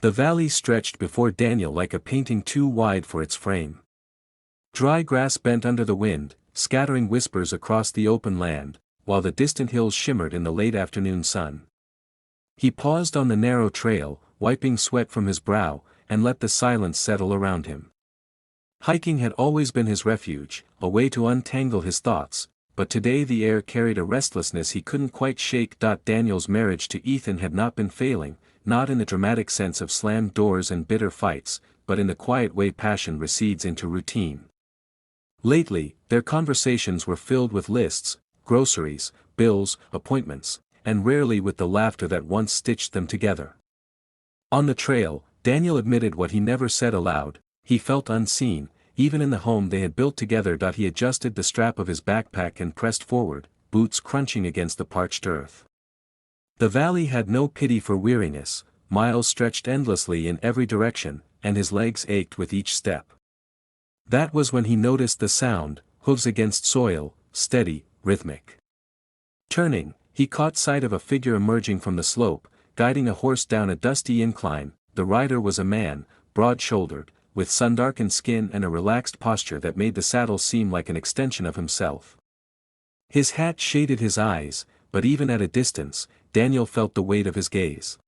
The valley stretched before Daniel like a painting too wide for its frame. Dry grass bent under the wind, scattering whispers across the open land, while the distant hills shimmered in the late afternoon sun. He paused on the narrow trail, wiping sweat from his brow, and let the silence settle around him. Hiking had always been his refuge, a way to untangle his thoughts, but today the air carried a restlessness he couldn't quite shake. Daniel's marriage to Ethan had not been failing, not in the dramatic sense of slammed doors and bitter fights, but in the quiet way passion recedes into routine. Lately, their conversations were filled with lists, groceries, bills, appointments, and rarely with the laughter that once stitched them together. On the trail, Daniel admitted what he never said aloud: he felt unseen, even in the home they had built together. He adjusted the strap of his backpack and pressed forward, boots crunching against the parched earth. The valley had no pity for weariness, miles stretched endlessly in every direction, and his legs ached with each step. That was when he noticed the sound, hooves against soil, steady, rhythmic. Turning, he caught sight of a figure emerging from the slope, guiding a horse down a dusty incline. The rider was a man, broad-shouldered, with sun-darkened skin and a relaxed posture that made the saddle seem like an extension of himself. His hat shaded his eyes, but even at a distance, Daniel felt the weight of his gaze.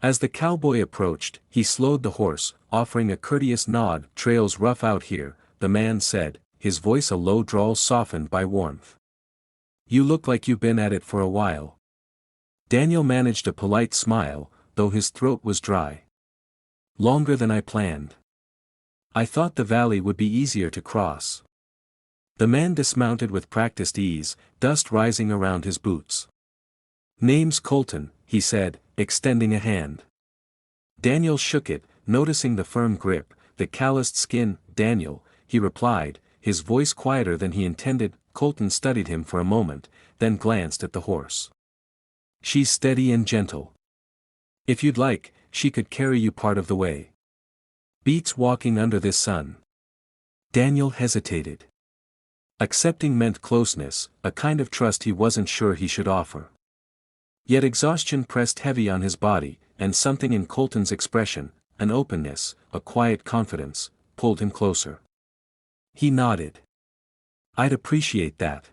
As the cowboy approached, he slowed the horse, offering a courteous nod. "Trail's rough out here," the man said, his voice a low drawl softened by warmth. "You look like you've been at it for a while." Daniel managed a polite smile, though his throat was dry. "Longer than I planned. I thought the valley would be easier to cross." The man dismounted with practiced ease, dust rising around his boots. "Name's Colton," he said, extending a hand. Daniel shook it, noticing the firm grip, the calloused skin. "Daniel," he replied, his voice quieter than he intended. Colton studied him for a moment, then glanced at the horse. "She's steady and gentle. If you'd like, she could carry you part of the way. Beats walking under this sun." Daniel hesitated. Accepting meant closeness, a kind of trust he wasn't sure he should offer. Yet exhaustion pressed heavy on his body, and something in Colton's expression, an openness, a quiet confidence, pulled him closer. He nodded. "I'd appreciate that."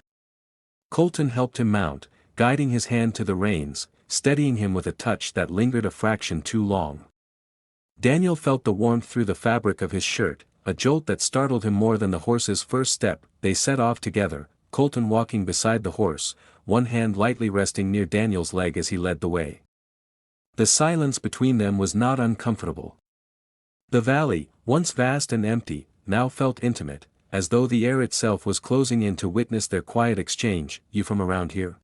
Colton helped him mount, guiding his hand to the reins, steadying him with a touch that lingered a fraction too long. Daniel felt the warmth through the fabric of his shirt, a jolt that startled him more than the horse's first step. They set off together, Colton walking beside the horse, one hand lightly resting near Daniel's leg as he led the way. The silence between them was not uncomfortable. The valley, once vast and empty, now felt intimate, as though the air itself was closing in to witness their quiet exchange. "You from around here?"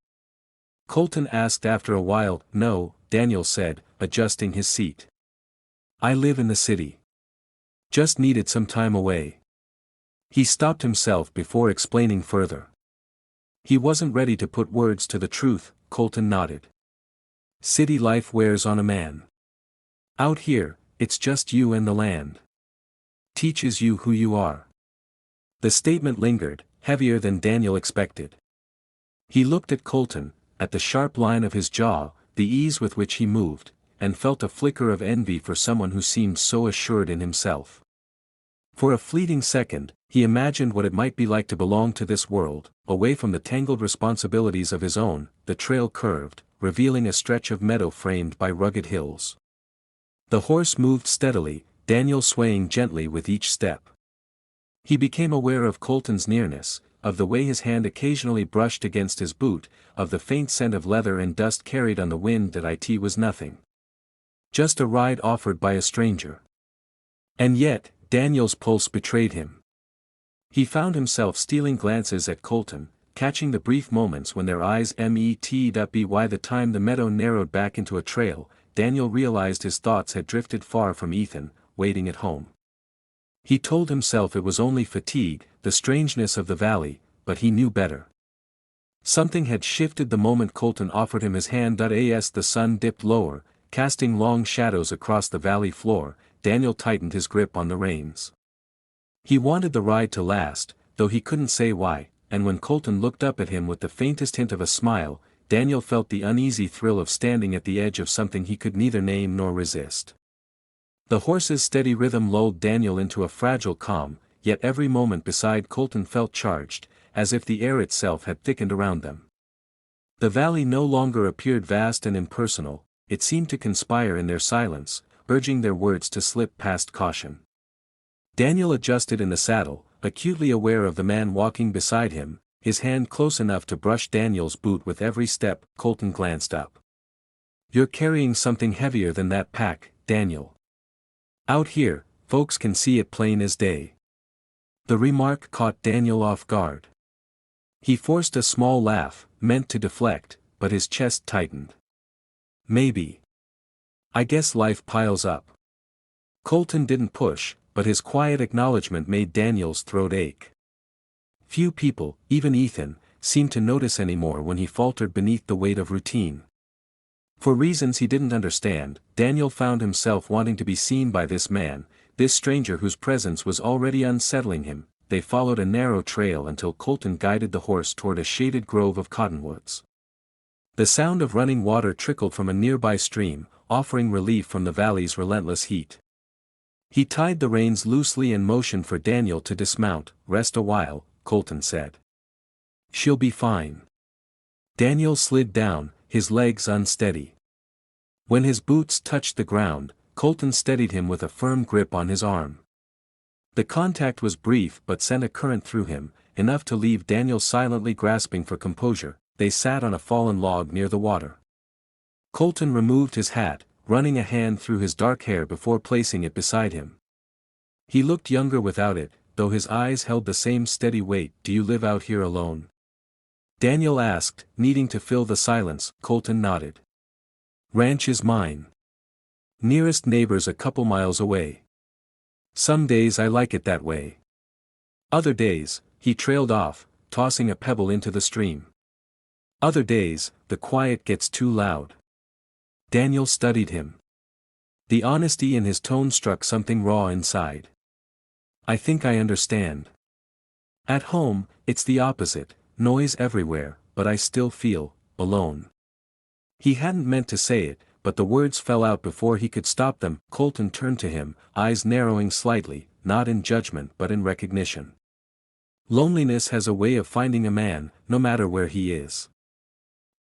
Colton asked after a while. "No," Daniel said, adjusting his seat. "I live in the city. Just needed some time away." He stopped himself before explaining further. He wasn't ready to put words to the truth. Colton nodded. "City life wears on a man. Out here, it's just you and the land. Teaches you who you are." The statement lingered, heavier than Daniel expected. He looked at Colton, at the sharp line of his jaw, the ease with which he moved, and felt a flicker of envy for someone who seemed so assured in himself. For a fleeting second, he imagined what it might be like to belong to this world, away from the tangled responsibilities of his own. The trail curved, revealing a stretch of meadow framed by rugged hills. The horse moved steadily, Daniel swaying gently with each step. He became aware of Colton's nearness, of the way his hand occasionally brushed against his boot, of the faint scent of leather and dust carried on the wind. That it was nothing. Just a ride offered by a stranger. And yet, Daniel's pulse betrayed him. He found himself stealing glances at Colton, catching the brief moments when their eyes met up. By the time the meadow narrowed back into a trail, Daniel realized his thoughts had drifted far from Ethan, waiting at home. He told himself it was only fatigue, the strangeness of the valley, but he knew better. Something had shifted the moment Colton offered him his hand. As the sun dipped lower, casting long shadows across the valley floor, Daniel tightened his grip on the reins. He wanted the ride to last, though he couldn't say why, and when Colton looked up at him with the faintest hint of a smile, Daniel felt the uneasy thrill of standing at the edge of something he could neither name nor resist. The horse's steady rhythm lulled Daniel into a fragile calm, yet every moment beside Colton felt charged, as if the air itself had thickened around them. The valley no longer appeared vast and impersonal, it seemed to conspire in their silence, urging their words to slip past caution. Daniel adjusted in the saddle, acutely aware of the man walking beside him, his hand close enough to brush Daniel's boot with every step. Colton glanced up. "You're carrying something heavier than that pack, Daniel. Out here, folks can see it plain as day." The remark caught Daniel off guard. He forced a small laugh, meant to deflect, but his chest tightened. "Maybe. I guess life piles up." Colton didn't push, but his quiet acknowledgement made Daniel's throat ache. Few people, even Ethan, seemed to notice anymore when he faltered beneath the weight of routine. For reasons he didn't understand, Daniel found himself wanting to be seen by this man, this stranger whose presence was already unsettling him. They followed a narrow trail until Colton guided the horse toward a shaded grove of cottonwoods. The sound of running water trickled from a nearby stream, offering relief from the valley's relentless heat. He tied the reins loosely and motioned for Daniel to dismount. "Rest a while," Colton said. "She'll be fine." Daniel slid down, his legs unsteady. When his boots touched the ground, Colton steadied him with a firm grip on his arm. The contact was brief but sent a current through him, enough to leave Daniel silently grasping for composure. They sat on a fallen log near the water. Colton removed his hat, running a hand through his dark hair before placing it beside him. He looked younger without it, though his eyes held the same steady weight. "Do you live out here alone?" Daniel asked, needing to fill the silence. Colton nodded. "Ranch is mine. Nearest neighbor's a couple miles away. Some days I like it that way. Other days," he trailed off, tossing a pebble into the stream. "Other days, the quiet gets too loud." Daniel studied him. The honesty in his tone struck something raw inside. "I think I understand. At home, it's the opposite, noise everywhere, but I still feel alone." He hadn't meant to say it, but the words fell out before he could stop them. Colton turned to him, eyes narrowing slightly, not in judgment but in recognition. "Loneliness has a way of finding a man, no matter where he is."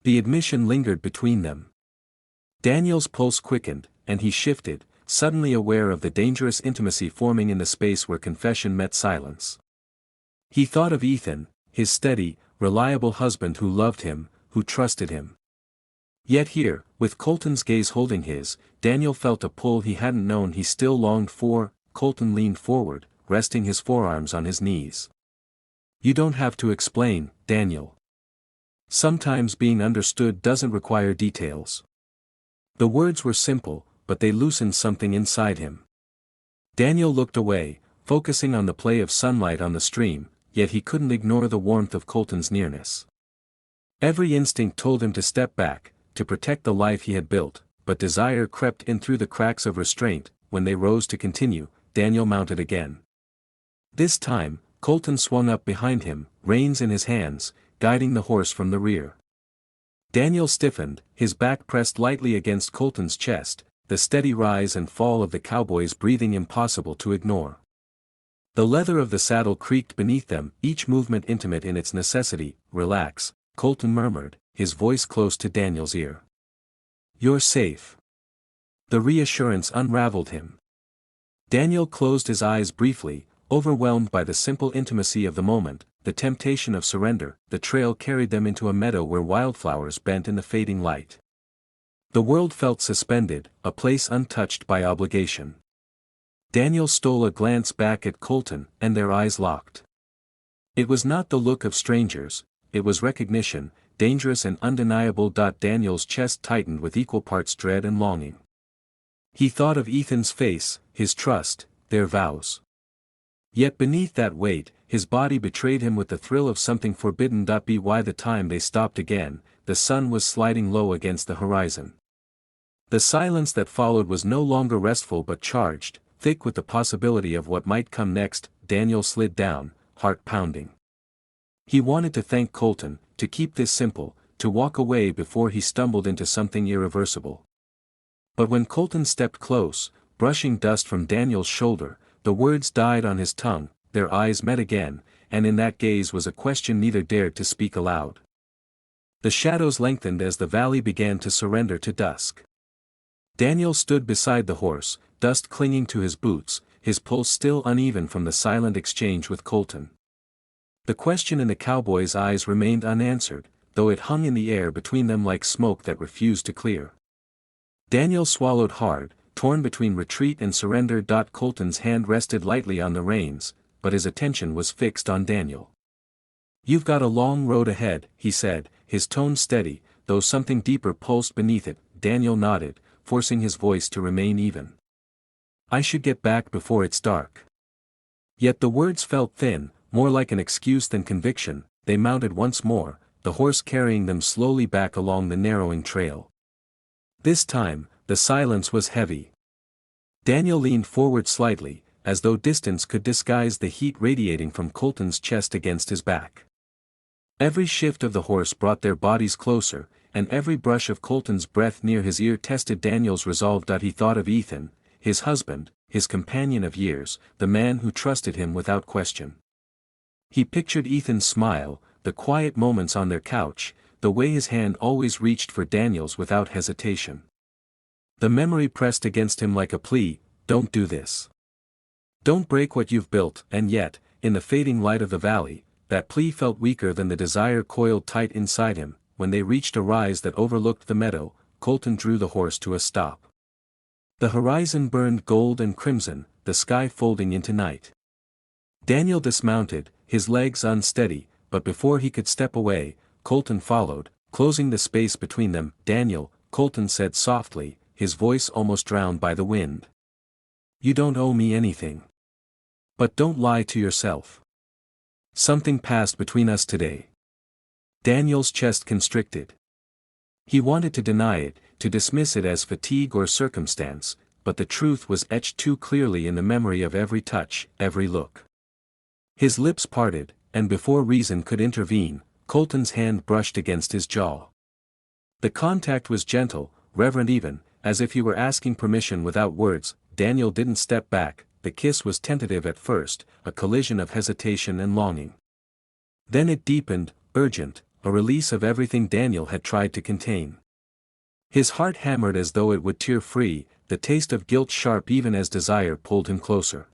The admission lingered between them. Daniel's pulse quickened, and he shifted, suddenly aware of the dangerous intimacy forming in the space where confession met silence. He thought of Ethan, his steady, reliable husband who loved him, who trusted him. Yet here, with Colton's gaze holding his, Daniel felt a pull he hadn't known he still longed for. Colton leaned forward, resting his forearms on his knees. "You don't have to explain, Daniel. Sometimes being understood doesn't require details." The words were simple, but they loosened something inside him. Daniel looked away, focusing on the play of sunlight on the stream, yet he couldn't ignore the warmth of Colton's nearness. Every instinct told him to step back, to protect the life he had built, but desire crept in through the cracks of restraint. When they rose to continue, Daniel mounted again. This time, Colton swung up behind him, reins in his hands, guiding the horse from the rear. Daniel stiffened, his back pressed lightly against Colton's chest, the steady rise and fall of the cowboy's breathing impossible to ignore. The leather of the saddle creaked beneath them, each movement intimate in its necessity. "Relax," Colton murmured, his voice close to Daniel's ear. "You're safe." The reassurance unraveled him. Daniel closed his eyes briefly, overwhelmed by the simple intimacy of the moment, the temptation of surrender. The trail carried them into a meadow where wildflowers bent in the fading light. The world felt suspended, a place untouched by obligation. Daniel stole a glance back at Colton, and their eyes locked. It was not the look of strangers, it was recognition, dangerous and undeniable. Daniel's chest tightened with equal parts dread and longing. He thought of Ethan's face, his trust, their vows. Yet beneath that weight, his body betrayed him with the thrill of something forbidden. By the time they stopped again, the sun was sliding low against the horizon. The silence that followed was no longer restful but charged, thick with the possibility of what might come next. Daniel slid down, heart pounding. He wanted to thank Colton, to keep this simple, to walk away before he stumbled into something irreversible. But when Colton stepped close, brushing dust from Daniel's shoulder. The words died on his tongue, their eyes met again, and in that gaze was a question neither dared to speak aloud. The shadows lengthened as the valley began to surrender to dusk. Daniel stood beside the horse, dust clinging to his boots, his pulse still uneven from the silent exchange with Colton. The question in the cowboy's eyes remained unanswered, though it hung in the air between them like smoke that refused to clear. Daniel swallowed hard, torn between retreat and surrender. Colton's hand rested lightly on the reins, but his attention was fixed on Daniel. "You've got a long road ahead," he said, his tone steady, though something deeper pulsed beneath it. Daniel nodded, forcing his voice to remain even. "I should get back before it's dark." Yet the words felt thin, more like an excuse than conviction. They mounted once more, the horse carrying them slowly back along the narrowing trail. This time, the silence was heavy. Daniel leaned forward slightly, as though distance could disguise the heat radiating from Colton's chest against his back. Every shift of the horse brought their bodies closer, and every brush of Colton's breath near his ear tested Daniel's resolve. He thought of Ethan, his husband, his companion of years, the man who trusted him without question. He pictured Ethan's smile, the quiet moments on their couch, the way his hand always reached for Daniel's without hesitation. The memory pressed against him like a plea, "Don't do this. Don't break what you've built." And yet, in the fading light of the valley, that plea felt weaker than the desire coiled tight inside him. When they reached a rise that overlooked the meadow, Colton drew the horse to a stop. The horizon burned gold and crimson, the sky folding into night. Daniel dismounted, his legs unsteady, but before he could step away, Colton followed, closing the space between them. "Daniel," Colton said softly, his voice almost drowned by the wind. "You don't owe me anything. But don't lie to yourself. Something passed between us today." Daniel's chest constricted. He wanted to deny it, to dismiss it as fatigue or circumstance, but the truth was etched too clearly in the memory of every touch, every look. His lips parted, and before reason could intervene, Colton's hand brushed against his jaw. The contact was gentle, reverent even, as if he were asking permission without words. Daniel didn't step back. The kiss was tentative at first, a collision of hesitation and longing. Then it deepened, urgent, a release of everything Daniel had tried to contain. His heart hammered as though it would tear free, the taste of guilt sharp even as desire pulled him closer.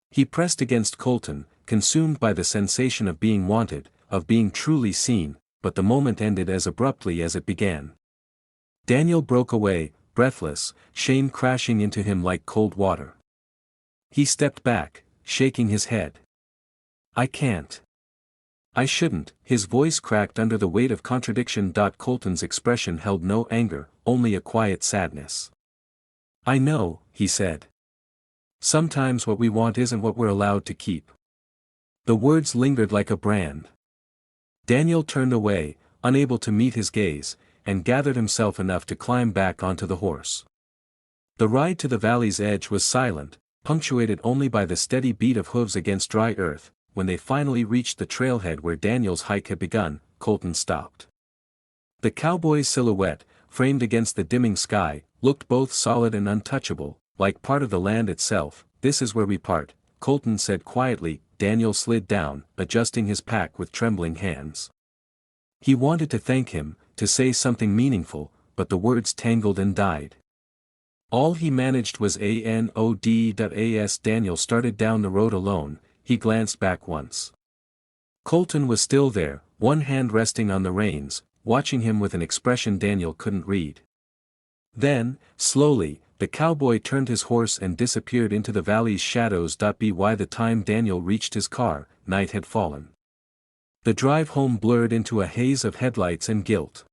He pressed against Colton, consumed by the sensation of being wanted, of being truly seen, but the moment ended as abruptly as it began. Daniel broke away, breathless, shame crashing into him like cold water. He stepped back, shaking his head. "I can't. I shouldn't." His voice cracked under the weight of contradiction. Colton's expression held no anger, only a quiet sadness. "I know," he said. "Sometimes what we want isn't what we're allowed to keep." The words lingered like a brand. Daniel turned away, unable to meet his gaze, and gathered himself enough to climb back onto the horse. The ride to the valley's edge was silent, punctuated only by the steady beat of hooves against dry earth. When they finally reached the trailhead where Daniel's hike had begun, Colton stopped. The cowboy's silhouette, framed against the dimming sky, looked both solid and untouchable, like part of the land itself. "This is where we part," Colton said quietly. Daniel slid down, adjusting his pack with trembling hands. He wanted to thank him, to say something meaningful, but the words tangled and died. All he managed was "ANOD." Daniel started down the road alone. He glanced back once. Colton was still there, one hand resting on the reins, watching him with an expression Daniel couldn't read. Then, slowly, the cowboy turned his horse and disappeared into the valley's shadows. By the time Daniel reached his car, night had fallen. The drive home blurred into a haze of headlights and guilt.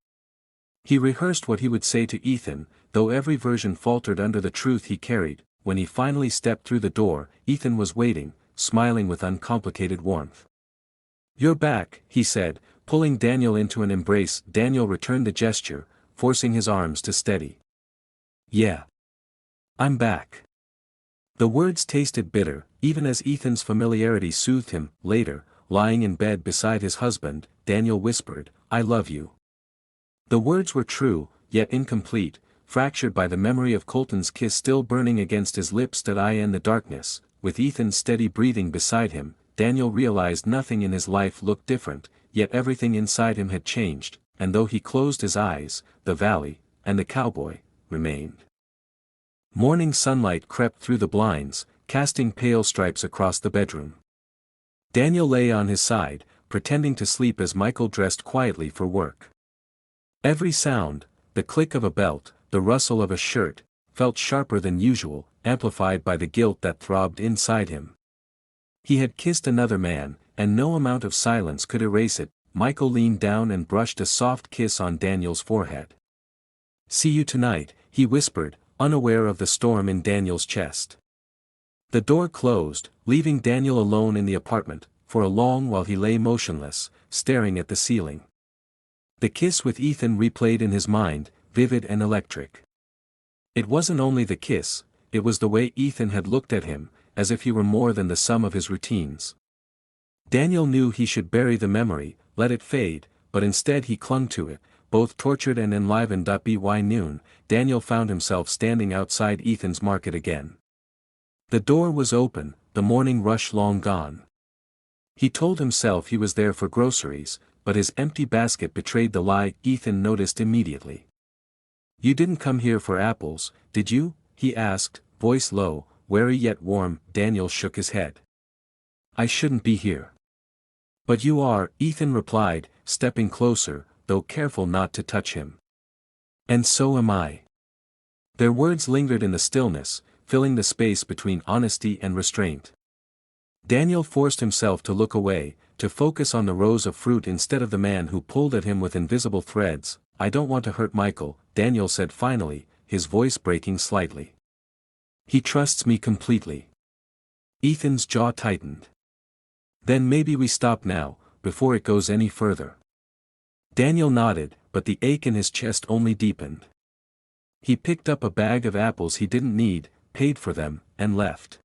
He rehearsed what he would say to Ethan, though every version faltered under the truth he carried. When he finally stepped through the door, Ethan was waiting, smiling with uncomplicated warmth. "You're back," he said, pulling Daniel into an embrace. Daniel returned the gesture, forcing his arms to steady. "Yeah. I'm back." The words tasted bitter, even as Ethan's familiarity soothed him. Later, lying in bed beside his husband, Daniel whispered, "I love you." The words were true, yet incomplete, fractured by the memory of Colton's kiss still burning against his lips. That eye in the darkness, with Ethan's steady breathing beside him, Daniel realized nothing in his life looked different, yet everything inside him had changed, and though he closed his eyes, the valley, and the cowboy, remained. Morning sunlight crept through the blinds, casting pale stripes across the bedroom. Daniel lay on his side, pretending to sleep as Michael dressed quietly for work. Every sound, the click of a belt, the rustle of a shirt, felt sharper than usual, amplified by the guilt that throbbed inside him. He had kissed another man, and no amount of silence could erase it. Michael leaned down and brushed a soft kiss on Daniel's forehead. "See you tonight," he whispered, unaware of the storm in Daniel's chest. The door closed, leaving Daniel alone in the apartment, for a long while he lay motionless, staring at the ceiling. The kiss with Ethan replayed in his mind, vivid and electric. It wasn't only the kiss, it was the way Ethan had looked at him, as if he were more than the sum of his routines. Daniel knew he should bury the memory, let it fade, but instead he clung to it, both tortured and enlivened. By noon, Daniel found himself standing outside Ethan's market again. The door was open, the morning rush long gone. He told himself he was there for groceries, but his empty basket betrayed the lie. Ethan noticed immediately. "You didn't come here for apples, did you?" he asked, voice low, wary yet warm. Daniel shook his head. "I shouldn't be here." "But you are," Ethan replied, stepping closer, though careful not to touch him. "And so am I." Their words lingered in the stillness, filling the space between honesty and restraint. Daniel forced himself to look away, to focus on the rows of fruit instead of the man who pulled at him with invisible threads. "I don't want to hurt Michael," Daniel said finally, his voice breaking slightly. "He trusts me completely." Ethan's jaw tightened. "Then maybe we stop now, before it goes any further." Daniel nodded, but the ache in his chest only deepened. He picked up a bag of apples he didn't need, paid for them, and left.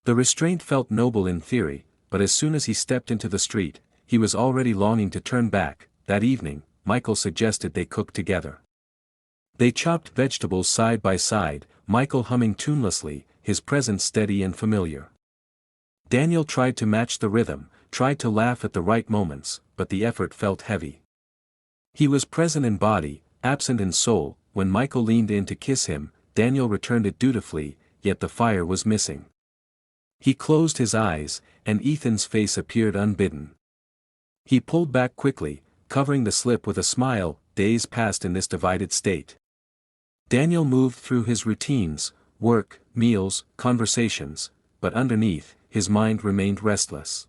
The restraint felt noble in theory, but as soon as he stepped into the street, he was already longing to turn back. That evening, Michael suggested they cook together. They chopped vegetables side by side, Michael humming tunelessly, his presence steady and familiar. Daniel tried to match the rhythm, tried to laugh at the right moments, but the effort felt heavy. He was present in body, absent in soul. When Michael leaned in to kiss him, Daniel returned it dutifully, yet the fire was missing. He closed his eyes, and Ethan's face appeared unbidden. He pulled back quickly, covering the slip with a smile. Days passed in this divided state. Daniel moved through his routines, work, meals, conversations, but underneath, his mind remained restless.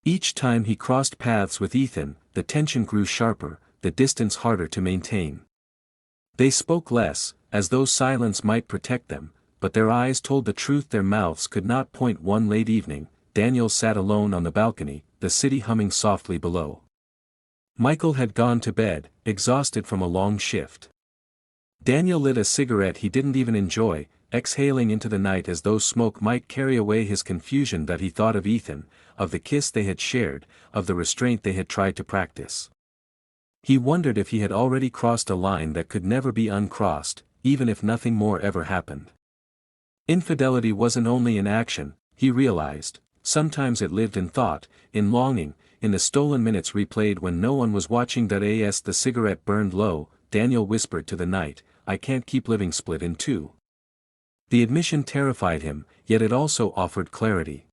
Each time he crossed paths with Ethan, the tension grew sharper, the distance harder to maintain. They spoke less, as though silence might protect them, but their eyes told the truth their mouths could not. One late evening, Daniel sat alone on the balcony, the city humming softly below. Michael had gone to bed, exhausted from a long shift. Daniel lit a cigarette he didn't even enjoy, exhaling into the night as though smoke might carry away his confusion. That he thought of Ethan, of the kiss they had shared, of the restraint they had tried to practice. He wondered if he had already crossed a line that could never be uncrossed, even if nothing more ever happened. Infidelity wasn't only in action, he realized, sometimes it lived in thought, in longing, in the stolen minutes replayed when no one was watching. As the cigarette burned low, Daniel whispered to the night, "I can't keep living split in two." The admission terrified him, yet it also offered clarity.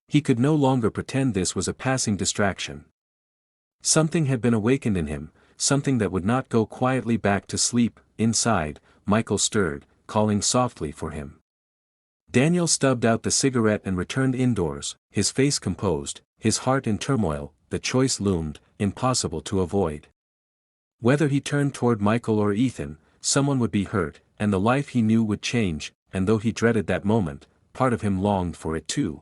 He could no longer pretend this was a passing distraction. Something had been awakened in him, something that would not go quietly back to sleep. Inside, Michael stirred, calling softly for him. Daniel stubbed out the cigarette and returned indoors, his face composed, his heart in turmoil. The choice loomed, impossible to avoid. Whether he turned toward Michael or Ethan, someone would be hurt, and the life he knew would change, and though he dreaded that moment, part of him longed for it too.